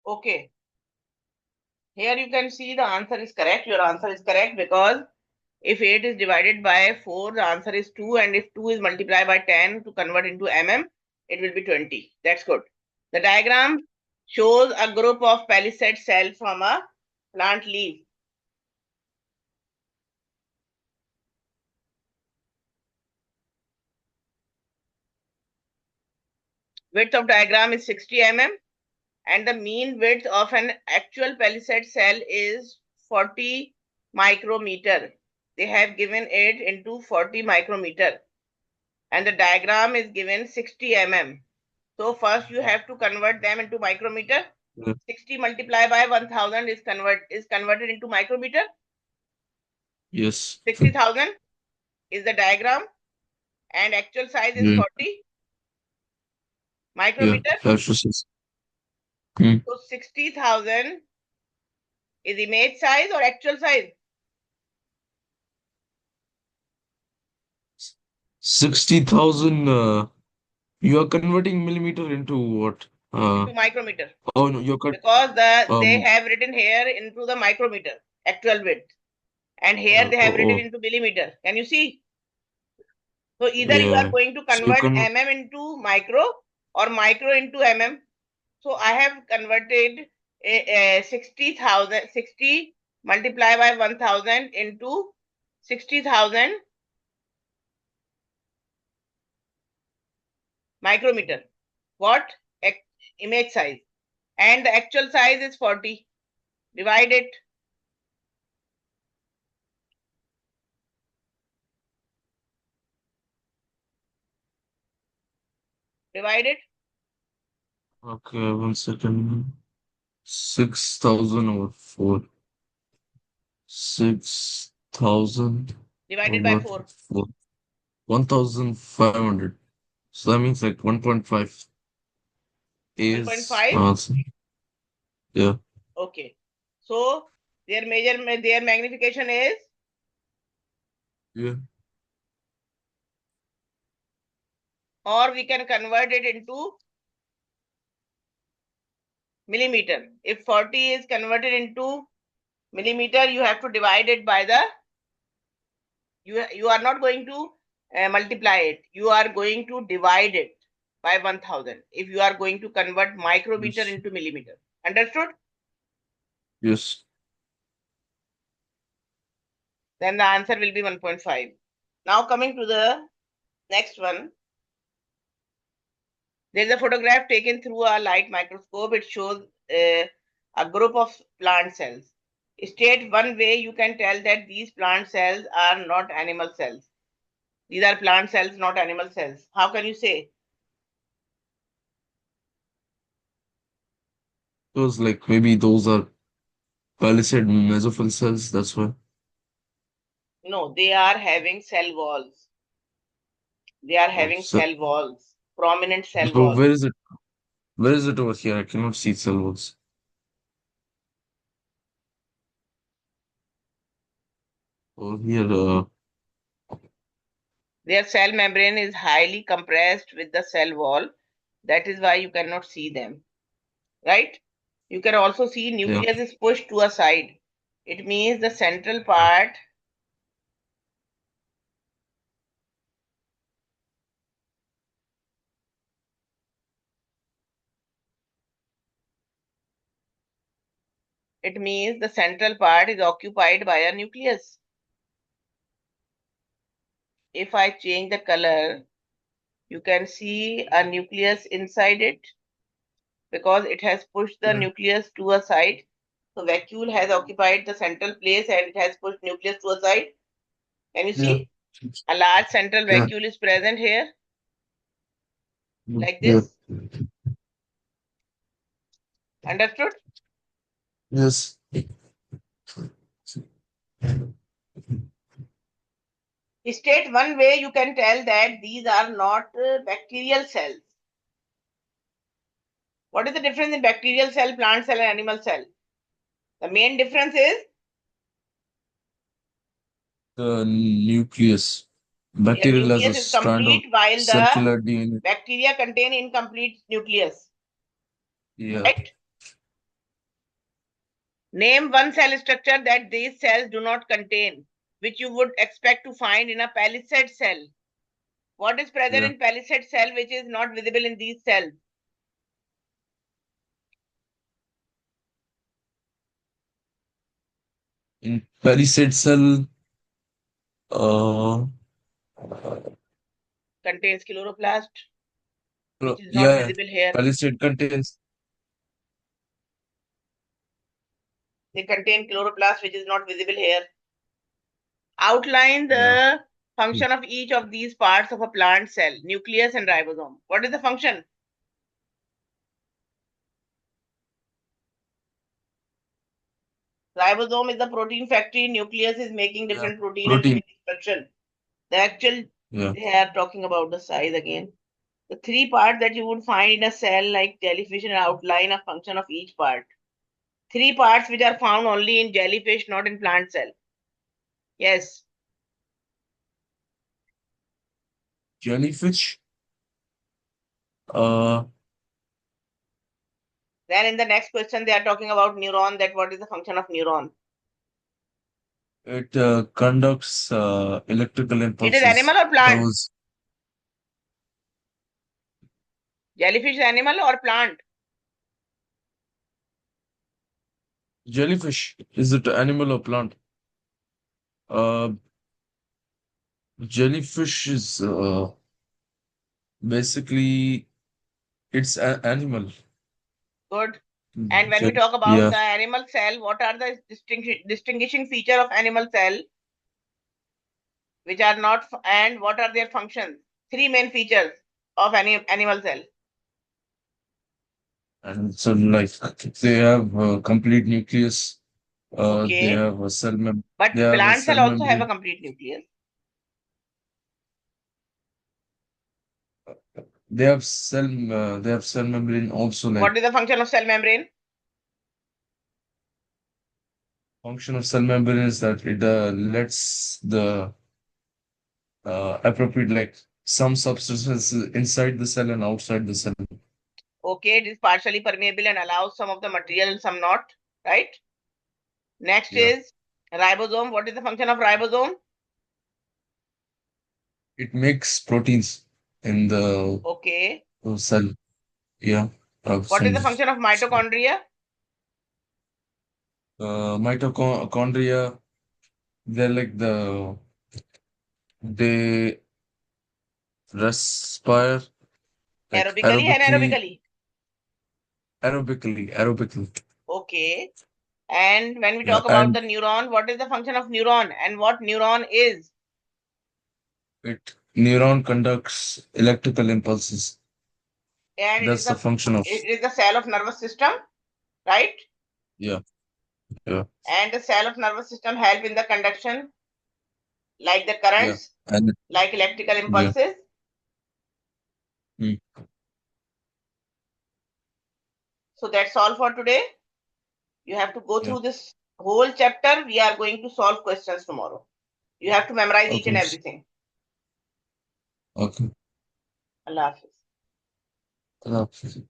Okay. Here you can see the answer is correct. Your answer is correct because if 8 is divided by 4, the answer is 2. And if 2 is multiplied by 10 to convert into mm, it will be 20. That's good. The diagram shows a group of palisade cells from a plant leaf. Width of diagram is 60 mm and the mean width of an actual palisade cell is 40 micrometer. They have given it into 40 micrometer and the diagram is given 60 mm. So first you have to convert them into micrometer. Yeah. 60 multiplied by 1000 is converted into micrometer. Yes. 60,000 is the diagram and actual size is Yeah. 40 Yeah. micrometer. That's Hmm. So 60,000 is image size or actual size? 60,000. You are converting millimeter into what? Into micrometer. Oh no, you're cut. Because they Um. have written here into the micrometer, actual width. And here they have written Oh. into millimeter. Can you see? So either you are Yeah. going to So you convert can. mm into micro or micro into mm. So I have converted 60,000, 60 multiplied by 1000 into 60,000 micrometer. What? Image size. And the actual size is 40. Divide it. Divide it. Okay, 1 second. 6,000 over 4. 6,000 Divided by over 4. 4. 1,500. So that means like 1.5 is 1.5. answer. Yeah. Okay. So their magnification is, Yeah. or we can convert it into millimeter. If 40 is converted into millimeter, you have to divide it by the, you are not going to multiply it. You are going to divide it by 1000 if you are going to convert micrometer Yes. into millimeter. Understood? Yes. Then the answer will be 1.5. Now coming to the next one. There's a photograph taken through a light microscope. It shows a group of plant cells. State one way you can tell that these plant cells are not animal cells. These are plant cells, not animal cells. How can you say? Because like maybe those are palisade mesophyll cells. That's why. No, they are having cell walls. They are Oh, having so, cell walls, prominent cell so walls. where is it? Where is it over here? I cannot see cell walls. Over here. Their cell membrane is highly compressed with the cell wall. That is why you cannot see them, right? You can also see Yeah. nucleus is pushed to a side. It means the central part, it means the central part is occupied by a nucleus. If I change the color, you can see a nucleus inside it because it has pushed the Yeah. nucleus to a side. So vacuole has occupied the central place and it has pushed nucleus to a side. Can you Yeah. see? A large central Yeah. vacuole is present here, like Yeah. this. Understood? Yes. State one way you can tell that these are not bacterial cells. What is the difference in bacterial cell, plant cell, and animal cell? The main difference is The nucleus. their Bacterial has a nucleus is strand of complete while the circular DNA. bacteria contain incomplete nucleus. Yeah. Right? Name one cell structure that these cells do not contain, which you would expect to find in a palisade cell. What is present Yeah. in palisade cell which is not visible in these cells? In palisade cell, uh, Contains chloroplast, which is not yeah, yeah. visible here. Palisade contains, They contain chloroplast, which is not visible here. Outline yeah. the function of each of these parts of a plant cell, nucleus and ribosome. What is the function? Ribosome is the protein factory. Nucleus is making Yeah. different protein and Protein. doing instruction. The actual, Yeah. they are talking about the size again. The three parts that you would find in a cell like jellyfish and outline a function of each part. Three parts which are found only in jellyfish, not in plant cell. Yes. Jellyfish. Uh, Then in the next question, they are talking about neuron, that what is the function of neuron? it conducts electrical It is impulses. animal or plant? Those Jellyfish is animal or plant? jellyfish, is it animal or plant? Uh, Jellyfish is basically it's an animal. Good. And when we Jel- talk about yeah, the animal cell, what are the distinguishing feature of animal cell, which are not, and what are their functions? Three main features of any animal cell. and so like they have a complete nucleus. They Okay. have a But they have a plant cell cell also have a membrane. complete nucleus. They have cell membrane also. Like What is the function of cell membrane? function of cell membrane is that it lets the appropriate like some substances inside the cell and outside the cell. Okay, it is partially permeable and allows some of the material and some not, right? Next Yeah, is ribosome. What is the function of ribosome? it makes proteins in the Okay. cell. Yeah, What is some the function of mitochondria? mitochondria. They're like they respire like Aerobically and anaerobically. aerobically. Okay. And when we Yeah, talk about and the neuron, what is the function of neuron and what neuron is? it neuron conducts electrical impulses. And That's the function of, it is the cell of nervous system, right? yeah, yeah, And the cell of nervous system help in the conduction, like the yeah, currents, and like electrical yeah, impulses. mm, So that's all for today. You have to go yeah. through this whole chapter. We are going to solve questions tomorrow. You have to memorize each and Okay, everything. okay. Allah Hafiz. Okay.